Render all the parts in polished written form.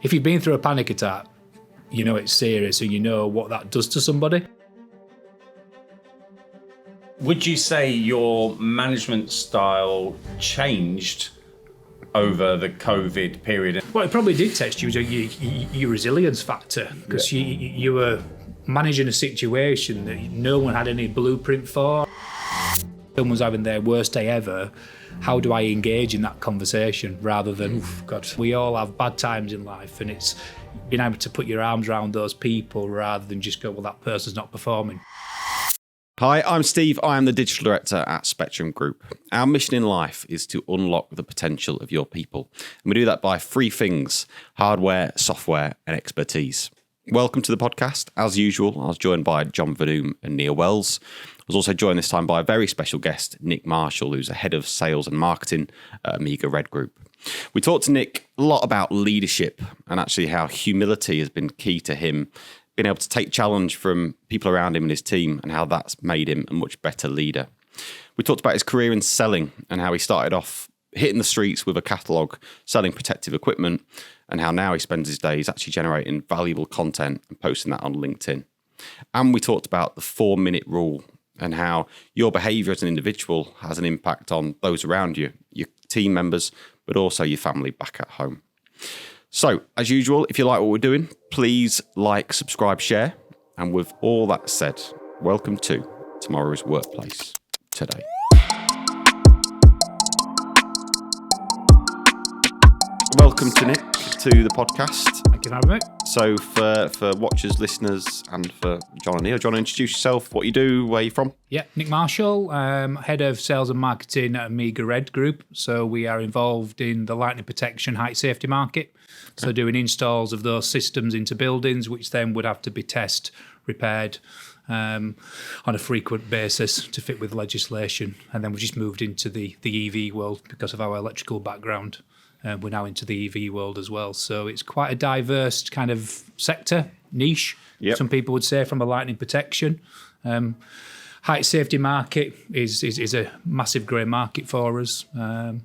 if you've been through a panic attack, you know it's serious and you know what that does to somebody. Would you say your management style changed over the COVID period? Well, it probably did test your resilience factor, because you were managing a situation that no one had any blueprint for. Someone's having their worst day ever. How do I engage in that conversation rather than, oof, God, we all have bad times in life, and it's being able to put your arms around those people rather than just go, well, that person's not performing. Hi, I'm Steve. I am the Digital Director at Spectrum Group. Our mission in life is to unlock the potential of your people. And we do that by three things: hardware, software, and expertise. Welcome to the podcast. As usual, I was joined by John Vanoom and Neil Wells. I was also joined this time by a very special guest, Nick Marshall, who's a head of sales and marketing at Amiga Red Group. We talked to Nick a lot about leadership and actually how humility has been key to him being able to take challenge from people around him and his team, and how that's made him a much better leader. We talked about his career in selling and how he started off hitting the streets with a catalogue, selling protective equipment, and how now he spends his days actually generating valuable content and posting that on LinkedIn. And we talked about the 4-minute rule and how your behaviour as an individual has an impact on those around you, your team members, but also your family back at home. So, as usual, if you like what we're doing, please like, subscribe, share. And with all that said, welcome to Tomorrow's Workplace Today. Welcome to Nick to the podcast. Thank you for having me. So for watchers, listeners, and for John and Neil, do you want to introduce yourself, what you do, where you're from? Yeah, Nick Marshall, head of sales and marketing at Amiga Red Group. So we are involved in the lightning protection height safety market. Okay. So doing installs of those systems into buildings, which then would have to be repaired on a frequent basis to fit with legislation. And then we just moved into the EV world because of our electrical background. We're now into the EV world as well. So it's quite a diverse kind of sector, niche, some people would say, from a lightning protection. Height safety market is a massive grey market for us. And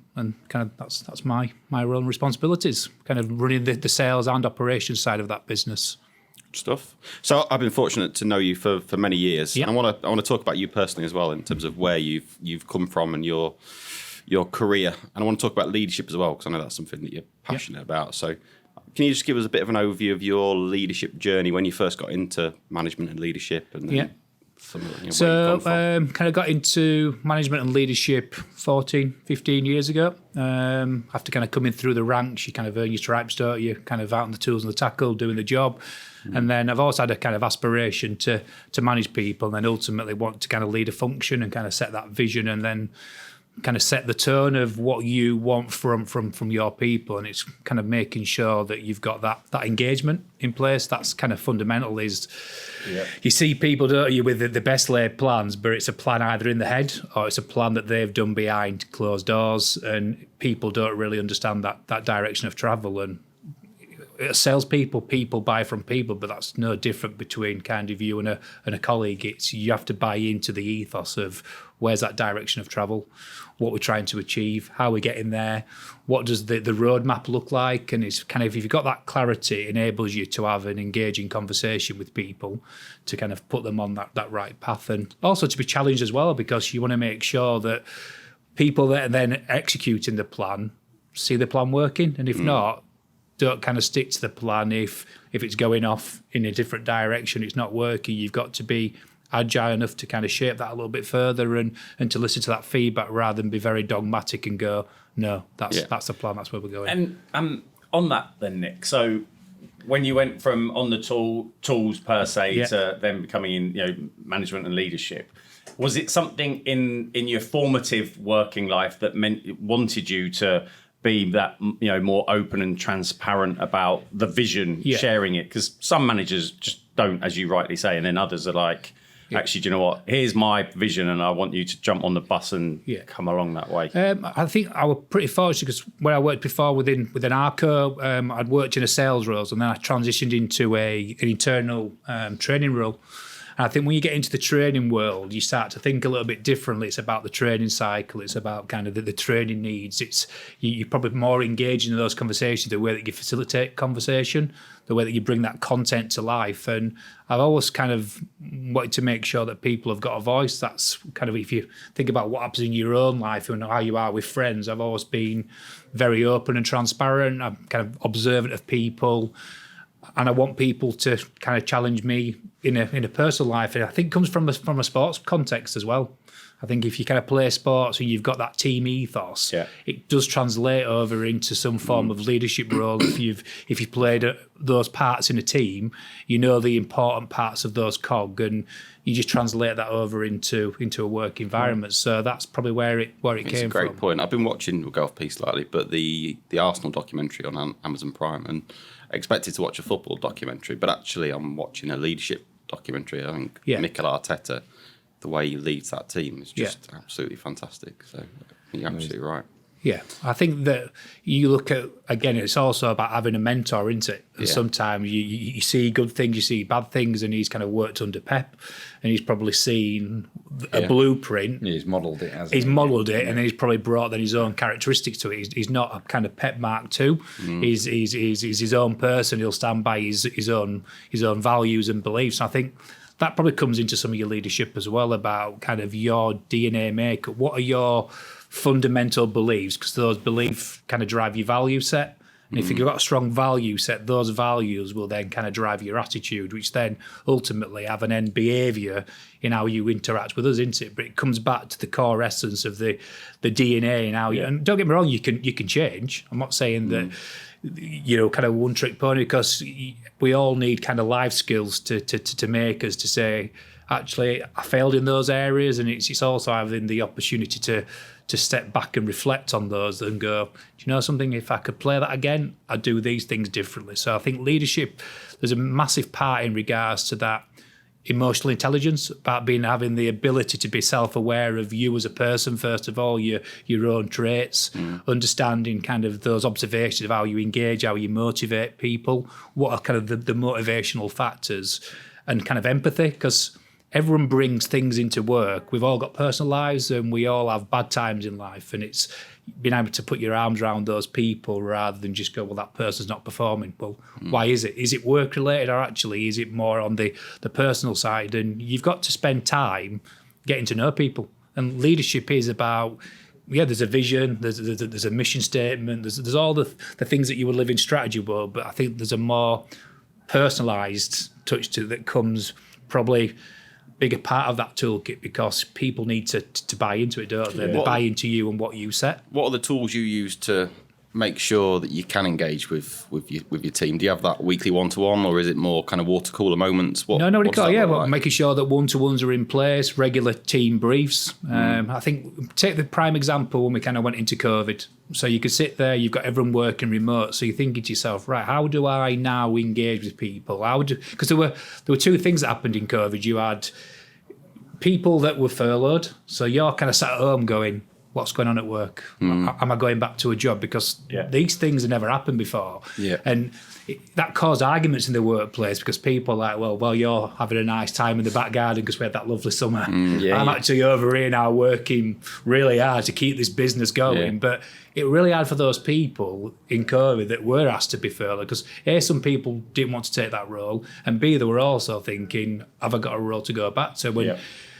kind of that's my role and responsibilities, kind of running the sales and operations side of that business. Stuff. So I've been fortunate to know you for many years. Yep. I want to talk about you personally as well, in terms of where you've come from and your career, and I want to talk about leadership as well, because I know that's something that you're passionate about. So can you just give us a bit of an overview of your leadership journey, when you first got into management and leadership? And then so kind of got into management and leadership 14, 15 years ago. After kind of coming through the ranks, you kind of earn your stripes, don't you? Kind of out on the tools and the tackle, doing the job. And then I've also had a kind of aspiration to manage people, and then ultimately want to kind of lead a function and kind of set that vision, and then kind of set the tone of what you want from your people. And it's kind of making sure that you've got that engagement in place. That's kind of fundamental. You see people, don't you, with the best laid plans, but it's a plan either in the head or it's a plan that they've done behind closed doors, and people don't really understand that direction of travel. And salespeople, people buy from people, but that's no different between kind of you and a colleague. It's you have to buy into the ethos of where's that direction of travel, what we're trying to achieve, how we're getting there, what does the roadmap look like. And it's kind of, if you've got that clarity, it enables you to have an engaging conversation with people to kind of put them on that right path, and also to be challenged as well, because you want to make sure that people that are then executing the plan see the plan working, and if not, don't kind of stick to the plan. If it's going off in a different direction, it's not working, you've got to be agile enough to kind of shape that a little bit further and to listen to that feedback rather than be very dogmatic and go, no, that's the plan, that's where we're going. And on that then, Nick, so when you went from on the tools per se to then becoming in management and leadership, was it something in your formative working life that wanted you to be that more open and transparent about the vision, sharing it? Because some managers just don't, as you rightly say, and then others are like, actually, do you know what? Here's my vision, and I want you to jump on the bus and come along that way. I think I was pretty fortunate, because when I worked before within Arco, I'd worked in a sales role, and then I transitioned into an internal training role. And I think when you get into the training world, you start to think a little bit differently. It's about the training cycle. It's about kind of the training needs. You're probably more engaging in those conversations, the way that you facilitate conversation, the way that you bring that content to life. And I've always kind of wanted to make sure that people have got a voice. That's kind of, if you think about what happens in your own life and how you are with friends, I've always been very open and transparent. I'm kind of observant of people, and I want people to kind of challenge me in a personal life. And I think it comes from a sports context as well. I think if you kind of play sports and you've got that team ethos, it does translate over into some form of leadership role. If you've played those parts in a team, you know the important parts of those cog, and you just translate that over into a work environment. So that's probably where it came from. It's a great point. I've been watching, we'll go off piece slightly, but the Arsenal documentary on Amazon Prime, and I expected to watch a football documentary, but actually I'm watching a leadership documentary. I think Mikel Arteta, the way he leads that team is just absolutely fantastic. So you're absolutely right. Yeah, I think that you look at, again, it's also about having a mentor, isn't it? And sometimes you see good things, you see bad things, and he's kind of worked under Pep, and he's probably seen a blueprint. Yeah, he's modelled it, hasn't he? He's modelled it, and then he's probably brought then his own characteristics to it. He's not a kind of Pep Mark II. He's his own person. He'll stand by his own values and beliefs. And I think that probably comes into some of your leadership as well, about kind of your DNA makeup. What are your fundamental beliefs? Because those beliefs kind of drive your value set. And if you've got a strong value set, those values will then kind of drive your attitude, which then ultimately have an end behaviour in how you interact with us, isn't it? But it comes back to the core essence of the DNA and how you, and don't get me wrong, you can change. I'm not saying that, kind of one trick pony, because we all need kind of life skills to make us to say, actually, I failed in those areas, and it's also having the opportunity to step back and reflect on those and go, do you know something, if I could play that again, I'd do these things differently. So I think leadership, there's a massive part in regards to that emotional intelligence, about having the ability to be self-aware of you as a person, first of all, your own traits, understanding kind of those observations of how you engage, how you motivate people, what are kind of the motivational factors, and kind of empathy, because everyone brings things into work. We've all got personal lives, and we all have bad times in life, and it's being able to put your arms around those people rather than just go, well, that person's not performing. Well, why is it? Is it work related, or actually is it more on the personal side? And you've got to spend time getting to know people. And leadership is about, there's a vision, there's a mission statement, there's all the things that you would live in strategy world, but I think there's a more personalised touch to it that comes probably bigger part of that toolkit, because people need to buy into it, don't they? They buy into you and what you set. What are the tools you use to make sure that you can engage with your team? Do you have that weekly one-to-one, or is it more kind of water cooler moments? Making sure that one-to-ones are in place, regular team briefs. I think, take the prime example when we kind of went into COVID. So you could sit there, you've got everyone working remote, so you're thinking to yourself, right, how do I now engage with people? Because there were two things that happened in COVID. You had people that were furloughed, so you're kind of sat at home going, what's going on at work? Am I going back to a job? Because these things have never happened before. And that caused arguments in the workplace, because people are like, well, you're having a nice time in the back garden because we had that lovely summer. I'm actually over here now working really hard to keep this business going. But it really hard for those people in COVID that were asked to be furloughed, because A, some people didn't want to take that role, and B, they were also thinking, have I got a role to go back to?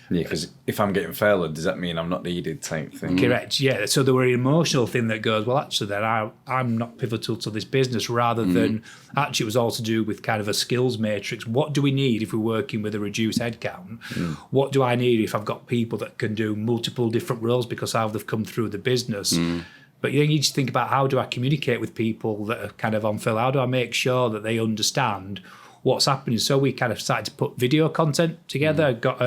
Because if I'm getting furloughed, does that mean I'm not needed type thing? Correct, So there were an emotional thing that goes, well, actually, then I'm not pivotal to this business, rather than actually it was all to do with kind of a skills matrix. What do we need if we're working with a reduced headcount? What do I need if I've got people that can do multiple different roles because how they've come through the business? But then you just think about, how do I communicate with people that are kind of on fill? How do I make sure that they understand what's happening? So we kind of started to put video content together, got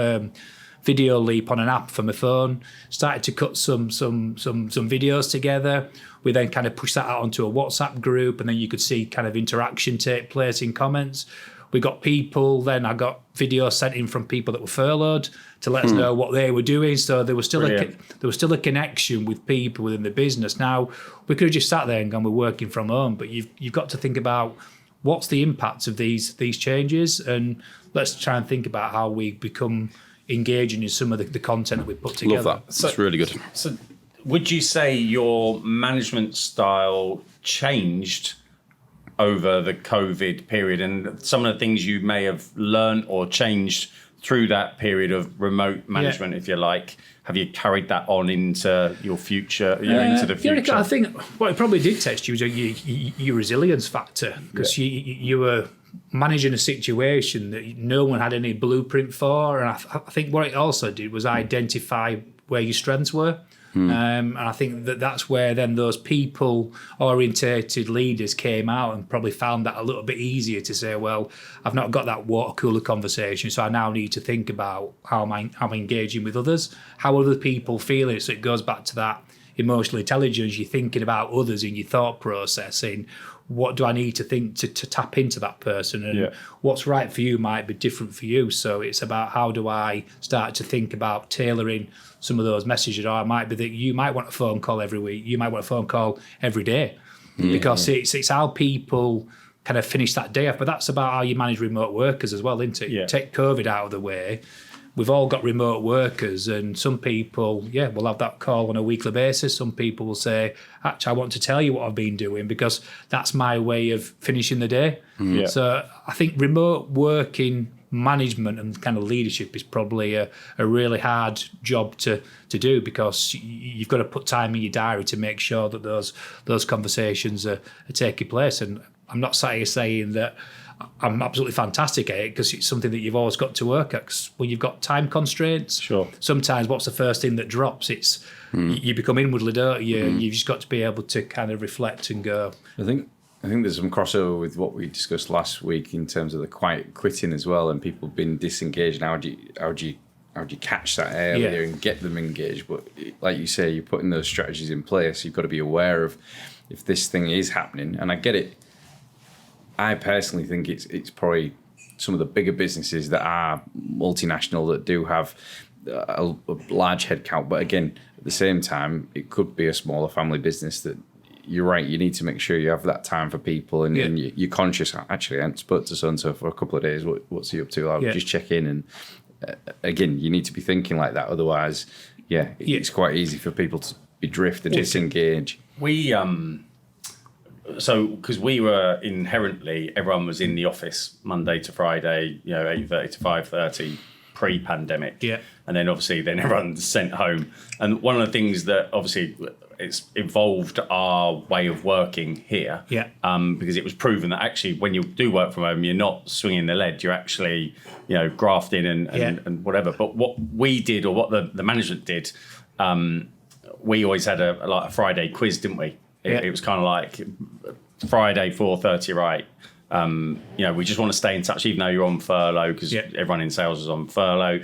Video Leap on an app for my phone, started to cut some videos together. We then kind of pushed that out onto a WhatsApp group, and then you could see kind of interaction take place in comments. We got people, then I got videos sent in from people that were furloughed to let us know what they were doing. So there was still a connection with people within the business. Now, we could have just sat there and gone, we're working from home, but you've got to think about, what's the impact of these changes, and let's try and think about how we become engaging in some of the content that we put together. Love that. That's really good. So would you say your management style changed over the COVID period, and some of the things you may have learned or changed through that period of remote management, if you like? Have you carried that on into your future, into the future? I think what it probably did test you was your resilience factor, because you were managing a situation that no one had any blueprint for, and I think what it also did was identify where your strengths were. And I think that's where then those people-orientated leaders came out and probably found that a little bit easier to say, well, I've not got that water cooler conversation, so I now need to think about how I'm engaging with others, how other people feel it. So it goes back to that emotional intelligence. You're thinking about others in your thought processing. What do I need to think to tap into that person? And what's right for you might be different for you. So it's about how do I start to think about tailoring some of those messages. Or it might be that you might want a phone call every week. You might want a phone call every day, because it's how people kind of finish that day off. But that's about how you manage remote workers as well, isn't it? Yeah. Take COVID out of the way. We've all got remote workers, and some people, will have that call on a weekly basis. Some people will say, actually, I want to tell you what I've been doing because that's my way of finishing the day. Yeah. So I think remote working management and kind of leadership is probably a really hard job to do, because you've got to put time in your diary to make sure that those conversations are taking place. And I'm not sat here saying that I'm absolutely fantastic at it, because it's something that you've always got to work at. 'Cause when you've got time constraints, sometimes what's the first thing that drops? It's you become inwardly, don't you? You've just got to be able to kind of reflect and go. I think there's some crossover with what we discussed last week in terms of the quiet quitting as well, and people being disengaged. How do you catch that earlier and get them engaged? But like you say, you're putting those strategies in place. You've got to be aware of if this thing is happening. And I get it. I personally think it's probably some of the bigger businesses that are multinational that do have a large headcount. But again, at the same time, it could be a smaller family business that you're right. You need to make sure you have that time for people and you're conscious. Actually, I haven't spoke to so-and-so for a couple of days. What's he up to? I'll just check in. And again, you need to be thinking like that. Otherwise, it's quite easy for people to be drift and disengage. So, because we were inherently, everyone was in the office Monday to Friday, 8:30 to 5:30 pre-pandemic. Yeah. And then obviously everyone's sent home. And one of the things that obviously it's evolved our way of working here. Yeah. Because it was proven that actually when you do work from home, you're not swinging the lead, you're actually, grafting and whatever. But what we did, or what the management did, we always had a Friday quiz, didn't we? It was kind of like Friday 4:30, right? We just want to stay in touch, even though you're on furlough, because everyone in sales is on furlough.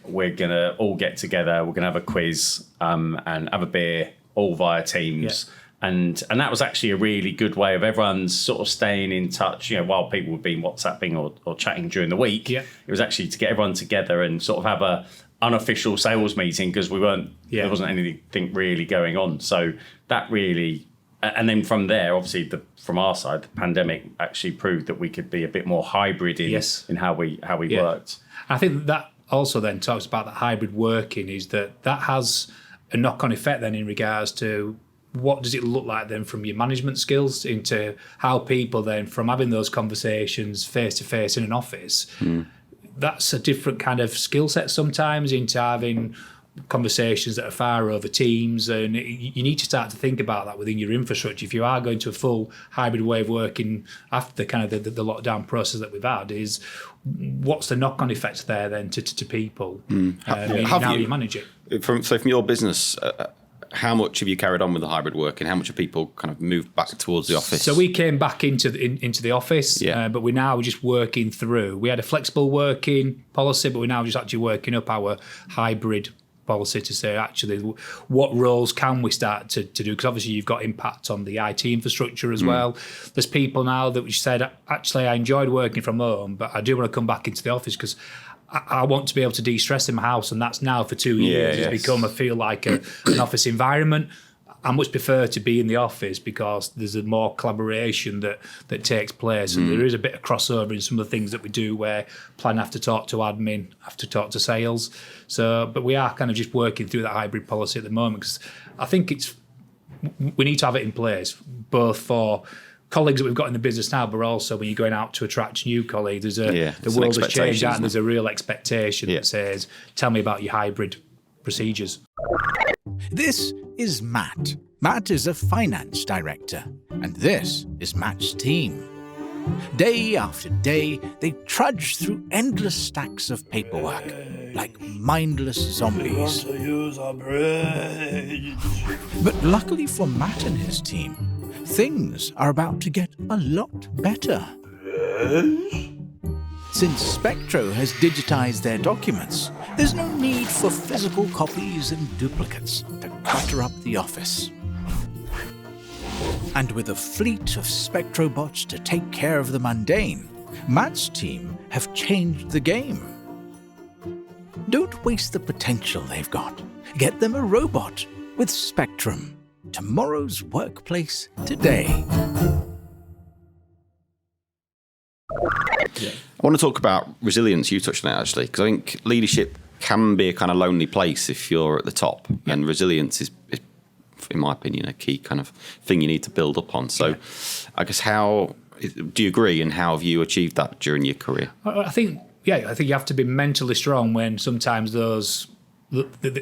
We're gonna all get together. We're gonna have a quiz and have a beer, all via Teams. Yeah. And that was actually a really good way of everyone sort of staying in touch. While people had been WhatsApping or chatting during the week, it was actually to get everyone together and sort of have a unofficial sales meeting, because there wasn't anything really going on. So that really, and then from there, obviously from our side, the pandemic actually proved that we could be a bit more hybrid in how we worked. I think that also then talks about that hybrid working, is that has a knock-on effect then in regards to what does it look like then from your management skills into how people then, from having those conversations face-to-face in an office, that's a different kind of skill set sometimes into having conversations that are far over Teams, and you need to start to think about that within your infrastructure. If you are going to a full hybrid way of working after kind of the lockdown process that we've had, is what's the knock-on effect there then to people? How you manage it? From your business, how much have you carried on with the hybrid working? How much have people kind of moved back towards the office? So we came back into the office, but we're now just working through. We had a flexible working policy, but we're now just actually working up our hybrid policy to say, actually, what roles can we start to do? Because obviously you've got impact on the IT infrastructure as well. There's people now that we said, actually, I enjoyed working from home, but I do want to come back into the office because I want to be able to de-stress in my house, and that's now for 2 years. It's become, I feel like, an office environment. I much prefer to be in the office because there's a more collaboration that takes place, and there is a bit of crossover in some of the things that we do where plan have to talk to admin, have to talk to sales. So, but we are kind of just working through that hybrid policy at the moment, because I think we need to have it in place, both for colleagues that we've got in the business now, but also when you're going out to attract new colleagues, the world has changed, and there's a real expectation that says, tell me about your hybrid procedures. This is Matt. Matt is a finance director, and this is Matt's team. Day after day, they trudge through endless stacks of paperwork, like mindless zombies. But luckily for Matt and his team, things are about to get a lot better. Since Spectro has digitized their documents, there's no need for physical copies and duplicates to clutter up the office. And with a fleet of Spectrobots to take care of the mundane, Matt's team have changed the game. Don't waste the potential they've got. Get them a robot with Spectrum. Tomorrow's workplace today. I want to talk about resilience. You touched on it, actually, because I think leadership can be a kind of lonely place if you're at the top, and resilience is, in my opinion, a key kind of thing you need to build up on. So I guess do you agree, and how have you achieved that during your career? I think you have to be mentally strong when sometimes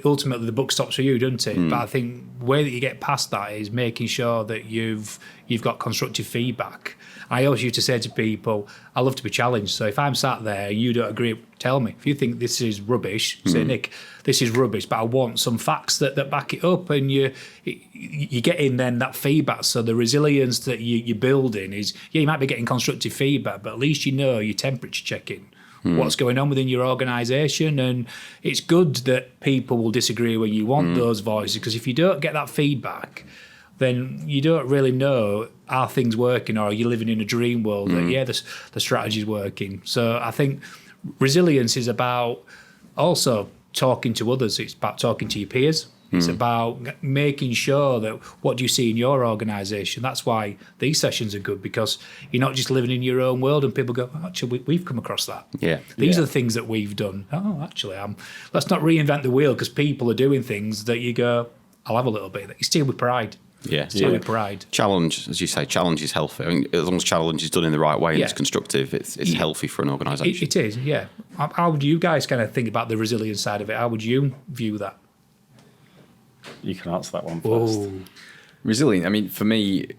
ultimately the buck stops for you, doesn't it? But I think the way that you get past that is making sure that you've got constructive feedback. I always used to say to people, I love to be challenged. So if I'm sat there and you don't agree, tell me. If you think this is rubbish, say, Nick, this is rubbish, but I want some facts that back it up, and you get in then that feedback. So the resilience that you're building is, you might be getting constructive feedback, but at least you know you're temperature checking what's going on within your organisation. And it's good that people will disagree when you want those voices, because if you don't get that feedback, then you don't really know, are things working, or are you living in a dream world that, the strategy's working. So I think resilience is about also talking to others. It's about talking to your peers. It's about making sure that what do you see in your organisation. That's why these sessions are good, because you're not just living in your own world and people go, actually, we've come across that. These are the things that we've done. Oh, actually, let's not reinvent the wheel, because people are doing things that you go, I'll have a little bit of that. You steal with pride. With pride. Challenge, as you say, challenge is healthy. I mean, as long as challenge is done in the right way and it's constructive, it's healthy for an organisation. It is, yeah. How would you guys kind of think about the resilience side of it? How would you view that? You can answer that one first. Resilient. I mean, for me,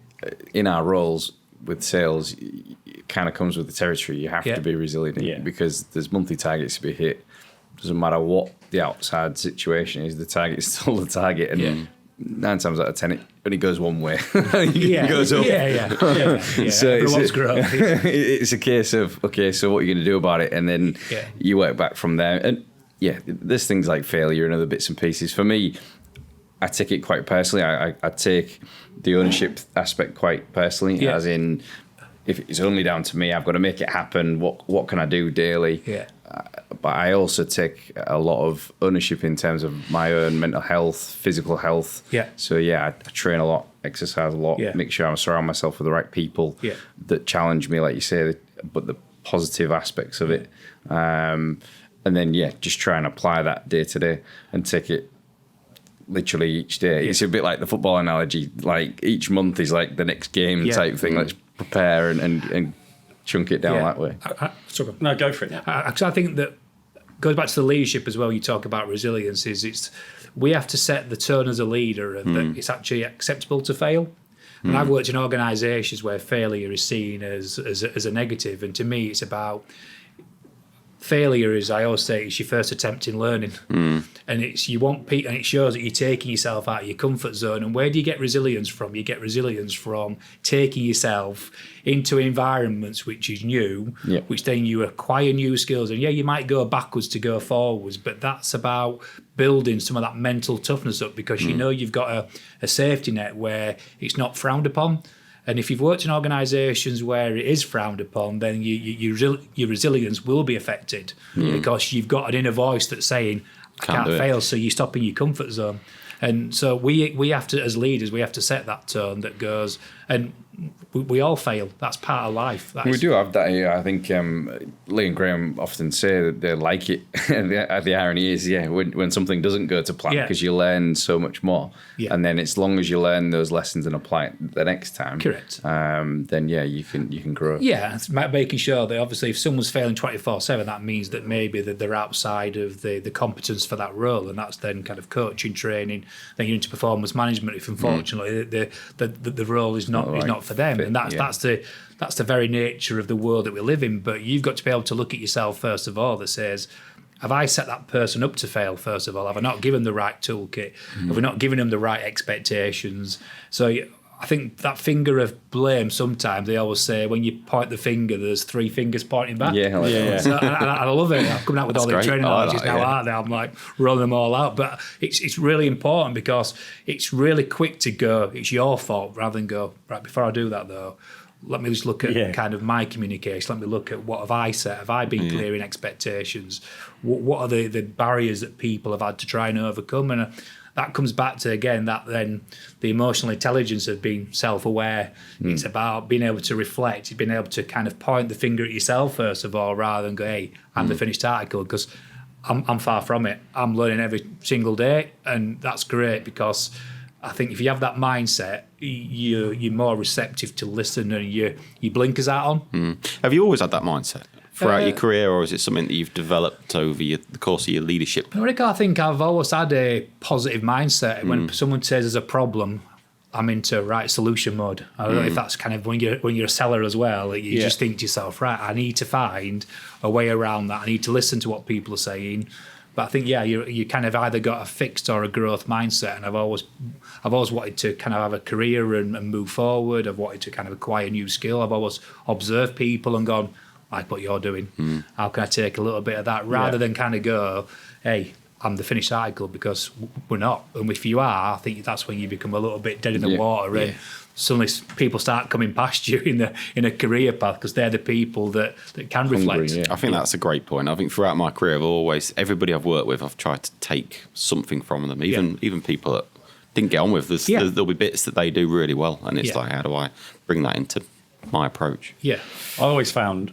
in our roles with sales, it kind of comes with the territory. You have to be resilient because there's monthly targets to be hit. Doesn't matter what the outside situation is, the target is still the target. And 9 times out of 10, it only goes one way. It goes up. So it's a case of, okay, so what are you going to do about it? And then you work back from there. And there's things like failure and other bits and pieces. For me, I take it quite personally. I take the ownership aspect quite personally, as in, if it's only down to me, I've got to make it happen. What can I do daily? But I also take a lot of ownership in terms of my own mental health, physical health. So I train a lot, exercise a lot, make sure I surround myself with the right people that challenge me, like you say, but the positive aspects of it. And then just try and apply that day to day and take it literally each day. It's a bit like the football analogy. Like each month is like the next game type thing. Let's prepare and chunk it down that way. No, go for it. Actually, I think that goes back to the leadership as well. You talk about resilience. We have to set the tone as a leader that it's actually acceptable to fail. And I've worked in organisations where failure is seen as a negative, and to me, it's about failure is, I always say, it's your first attempt in learning. And you want people, and it shows that you're taking yourself out of your comfort zone. And where do you get resilience from? You get resilience from taking yourself into environments which is new, which then you acquire new skills. And you might go backwards to go forwards, but that's about building some of that mental toughness up, because you know you've got a safety net where it's not frowned upon. And if you've worked in organisations where it is frowned upon, then your resilience will be affected because you've got an inner voice that's saying, I can't fail, so you stop in your comfort zone. And so we have to, as leaders, we have to set that tone that goes, and we all fail. That's part of life. We do have that here. I think Lee and Graham often say that they like it. The irony is, when something doesn't go to plan, because you learn so much more. Yeah. And then as long as you learn those lessons and apply it the next time, correct. Then you can grow. Yeah, it's making sure that obviously if someone's failing 24/7, that means that maybe that they're outside of the competence for that role, and that's then kind of coaching, training, then you're into performance management. If unfortunately the role is not for them, and that's the very nature of the world that we live in. But you've got to be able to look at yourself first of all. That says, have I set that person up to fail? First of all, have I not given them the right toolkit? Have we not given them the right expectations? So I think that finger of blame, sometimes they always say when you point the finger, there's 3 fingers pointing back. So, and I love it. I'm coming out with all the training knowledge now, aren't they? I'm like rolling them all out. But it's really important because it's really quick to go, it's your fault, rather than go, right, before I do that though, let me just look at kind of my communication. Let me look at what have I set? Have I been clear in expectations? What are the barriers that people have had to try and overcome? And that comes back to, again, that then the emotional intelligence of being self-aware. It's about being able to reflect, being able to kind of point the finger at yourself first of all, rather than go, hey, I'm the finished article, because I'm far from it. I'm learning every single day, and that's great, because I think if you have that mindset, you're more receptive to listen, and your blinkers are on. Have you always had that mindset throughout your career, or is it something that you've developed over the course of your leadership? I think I've always had a positive mindset. When someone says there's a problem, I'm into solution mode. I don't know if that's kind of when you're a seller as well. You just think to yourself, right, I need to find a way around that. I need to listen to what people are saying. But I think, you kind of either got a fixed or a growth mindset, and I've always wanted to kind of have a career and move forward. I've wanted to kind of acquire new skill. I've always observed people and gone, like what you're doing. How can I take a little bit of that, rather than kind of go, hey, I'm the finished article, because we're not. And if you are, I think that's when you become a little bit dead in the water, and suddenly people start coming past you in a career path, because they're the people that can reflect. I think that's a great point. I think throughout my career, everybody I've worked with, I've tried to take something from them, even people that didn't get on with. There'll be bits that they do really well, and it's like, how do I bring that into my approach? I always found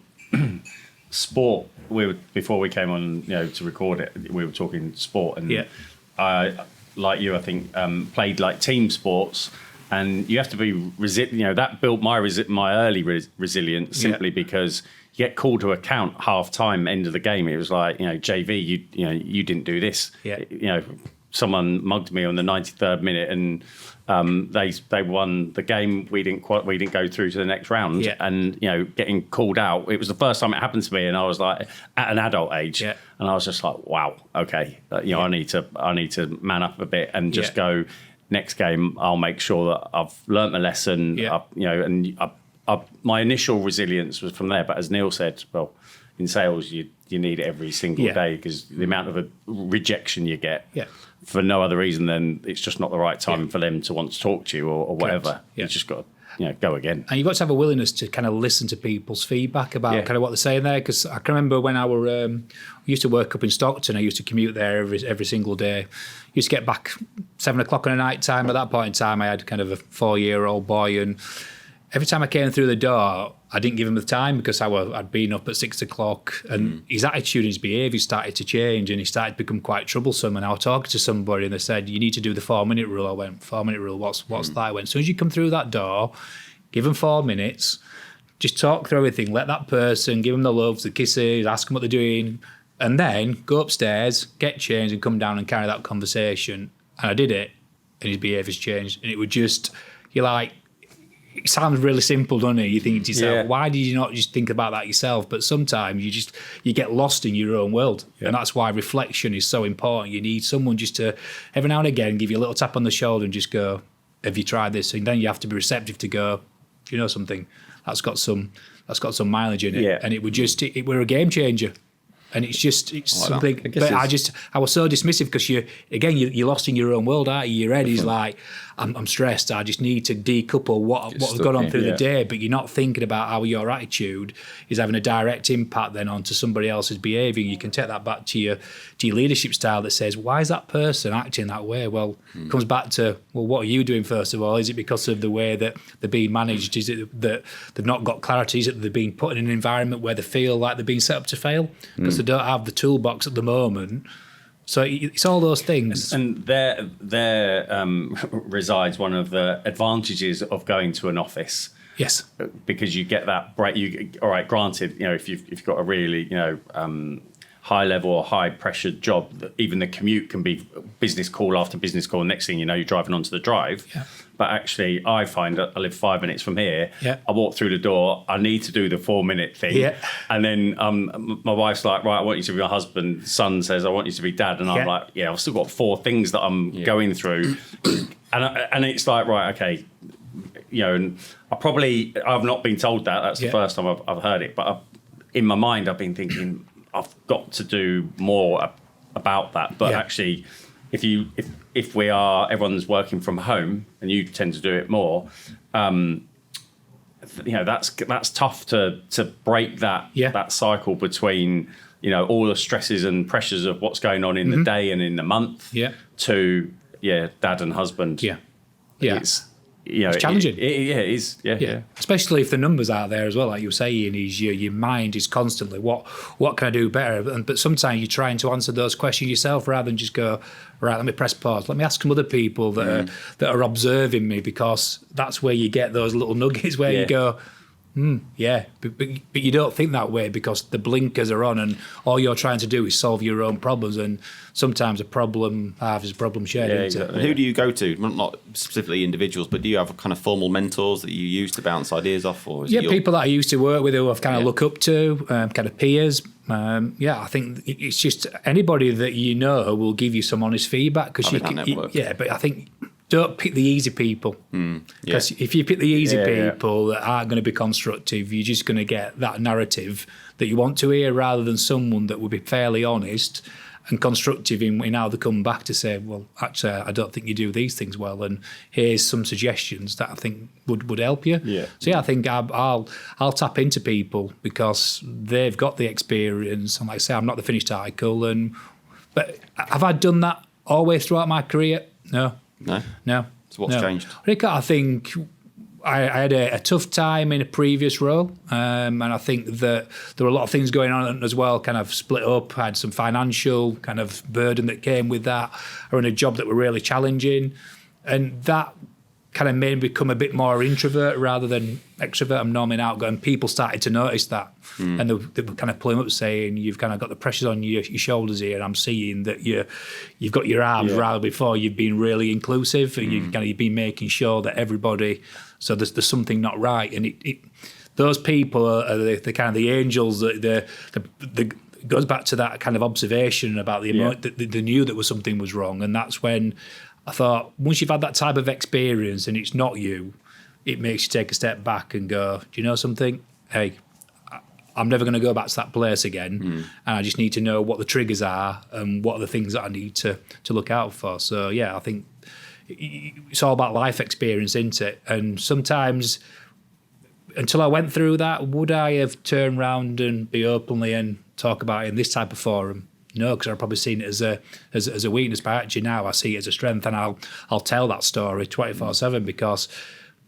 sport. Before we came on, to record it, we were talking sport, and I, like you, I think played like team sports, and you have to be resilient. That built my early resilience, simply because you get called to account half time, end of the game. It was like, JV, you didn't do this. Someone mugged me on the 93rd minute, and they won the game. We didn't go through to the next round, and getting called out. It was the first time it happened to me, and I was like at an adult age, and I was just like, wow, okay, I need to man up a bit and just go. Next game, I'll make sure that I've learnt my lesson. My initial resilience was from there, but as Neil said, well, in sales, you need it every single day, because the amount of rejection you get. For no other reason than it's just not the right time for them to want to talk to you or whatever. You just got to go again. And you've got to have a willingness to kind of listen to people's feedback about kind of what they're saying there. Because I can remember when we used to work up in Stockton, I used to commute there every single day. Used to get back 7 o'clock on a night time. At that point in time, I had kind of a 4-year-old boy, and every time I came through the door, I didn't give him the time, because I'd been up at 6 o'clock, and his attitude and his behaviour started to change, and he started to become quite troublesome. And I was talking to somebody, and they said, you need to do the 4-minute rule. I went, 4-minute rule, what's that? I went, as soon as you come through that door, give them 4 minutes, just talk through everything, let that person, give them the loves, the kisses, ask them what they're doing, and then go upstairs, get changed, and come down and carry that conversation. And I did it, and his behaviour's changed. And it was just, you're like, it sounds really simple, doesn't it? You think to yourself, why did you not just think about that yourself? But sometimes you get lost in your own world. And that's why reflection is so important. You need someone just to, every now and again, give you a little tap on the shoulder and just go, have you tried this? And then you have to be receptive to go, do you know something? That's got some mileage in it. And it would just, it were a game changer. And it's like something. that. I was so dismissive because you're lost in your own world, aren't you? Your head is like, I'm stressed. I just need to decouple what's gone on through the day. But you're not thinking about how your attitude is having a direct impact then onto somebody else's behaviour. You can take that back to your leadership style that says, why is that person acting that way? Well, it comes back to, well, what are you doing first of all? Is it because of the way that they're being managed? Is it that they've not got clarity? Is it that they're being put in an environment where they feel like they're being set up to fail? Because they don't have the toolbox at the moment. So it's all those things. And there resides one of the advantages of going to an office. Yes. Because you get that break. All right, granted, if you've got a really, high level or high pressure job, even the commute can be business call after business call. Next thing you know, you're driving onto the drive. Yeah. But actually, I find that I live 5 minutes from here. Yeah. I walk through the door. I need to do the 4-minute thing. Yeah. And then my wife's like, right, I want you to be my husband. Son says, I want you to be dad. And I'm like, yeah, I've still got 4 things that I'm going through. and it's like, right, okay. And I've not been told that. That's the first time I've heard it. But in my mind, I've been thinking, I've got to do more about that. But actually, if everyone's working from home and you tend to do it more, that's tough to break that cycle between all the stresses and pressures of what's going on in the day and in the month to dad and husband. It's challenging. It is. Yeah. Especially if the numbers out there as well, like you were saying, is your mind is constantly what can I do better? But sometimes you're trying to answer those questions yourself rather than just go, right, let me press pause. Let me ask some other people that are observing me, because that's where you get those little nuggets where you go, but you don't think that way because the blinkers are on and all you're trying to do is solve your own problems, and sometimes a problem is a problem shared. Exactly. Who do you go to? Not specifically individuals, but do you have kind of formal mentors that you use to bounce ideas off? Or people that I used to work with who I've kind of look up to, kind of peers. I think it's just anybody that will give you some honest feedback, because but I think don't pick the easy people, because if you pick the easy people that aren't going to be constructive, you're just going to get that narrative that you want to hear, rather than someone that will be fairly honest and constructive in how they come back to say, well, actually, I don't think you do these things well, and here's some suggestions that I think would help you. So I think I'll tap into people because they've got the experience, and like I say, I'm not the finished article. But have I done that always throughout my career? No. So what's changed? I think I had a tough time in a previous role, and I think that there were a lot of things going on as well, kind of split up. I had some financial kind of burden that came with that, or in a job that were really challenging, and that kind of made me become a bit more introvert rather than extrovert. I'm normally outgoing. People started to notice that, and they were kind of pulling up saying, you've kind of got the pressures on your shoulders here, and I'm seeing that you've got your arms rather before you've been really inclusive, and you've been making sure that everybody, so there's something not right. And those people are the kind of the angels that it goes back to that kind of observation about they knew that something was wrong. And that's when I thought, once you've had that type of experience and it's not you, it makes you take a step back and go, do you know something? Hey, I'm never going to go back to that place again, and I just need to know what the triggers are and what are the things that I need to look out for. So, I think it's all about life experience, isn't it? And sometimes, until I went through that, would I have turned around and be openly and talk about it in this type of forum? No, because I've probably seen it as a weakness. But actually now I see it as a strength, and I'll tell that story 24/7, because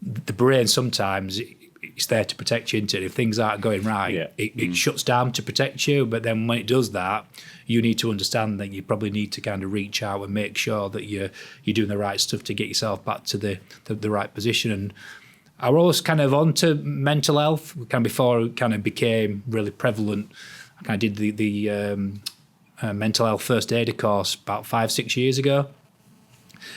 the brain sometimes it's there to protect you, isn't it? If things aren't going right, it shuts down to protect you. But then when it does that, you need to understand that you probably need to kind of reach out and make sure that you're doing the right stuff to get yourself back to the right position. And I was kind of onto mental health kind of before it kind of became really prevalent. I kind of did the mental health first aider course about 5-6 years ago.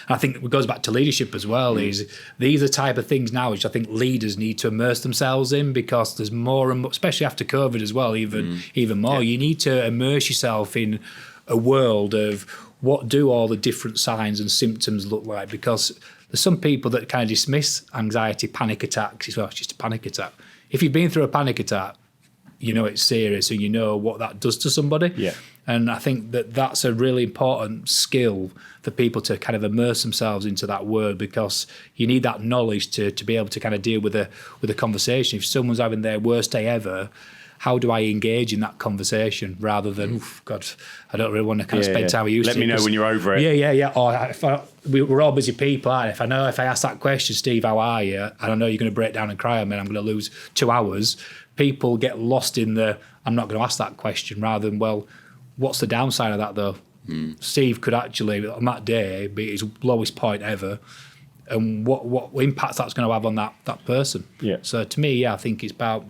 I think it goes back to leadership as well. Is these are the type of things now which I think leaders need to immerse themselves in, because there's more and more, especially after COVID as well, even more. You need to immerse yourself in a world of what do all the different signs and symptoms look like, because there's some people that kind of dismiss anxiety, panic attacks. Well, it's just a panic attack. If you've been through a panic attack, you know it's serious and you know what that does to somebody. Yeah. And I think that that's a really important skill for people to kind of immerse themselves into that word, because you need that knowledge to be able to kind of deal with a conversation. If someone's having their worst day ever, how do I engage in that conversation rather than, God, I don't really want to kind of spend time with you. Let me know when you're over it. Yeah. Or we're all busy people, and if I ask that question, Steve, how are you? And I know you're going to break down and cry on me, and I'm going to lose 2 hours. People get lost in I'm not going to ask that question, rather than, well, what's the downside of that though? Steve could actually, on that day, be his lowest point ever. And what impact that's going to have on that person. Yeah. So to me, I think it's about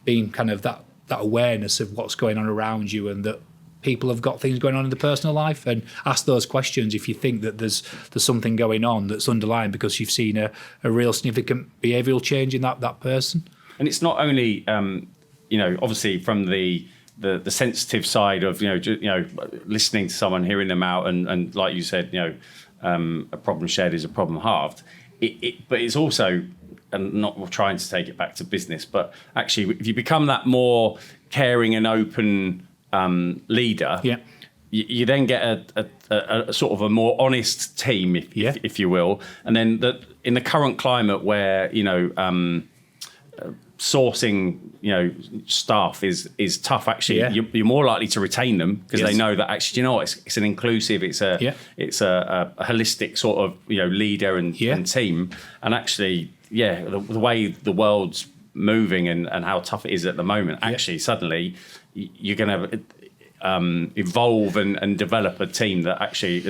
being kind of that awareness of what's going on around you, and that people have got things going on in their personal life, and ask those questions if you think that there's something going on that's underlying because you've seen a real significant behavioural change in that person. And it's not only, obviously from the sensitive side of, listening to someone, hearing them out, and like you said, a problem shared is a problem halved. But it's also, and not trying to take it back to business, but actually, if you become that more caring and open leader, you then get a sort of a more honest team, if you will. And then in the current climate where sourcing staff is tough, actually. You're more likely to retain them because they know that actually, it's an inclusive, it's a holistic sort of leader and team. And actually, the way the world's moving and how tough it is at the moment, actually suddenly you're going to evolve and develop a team that actually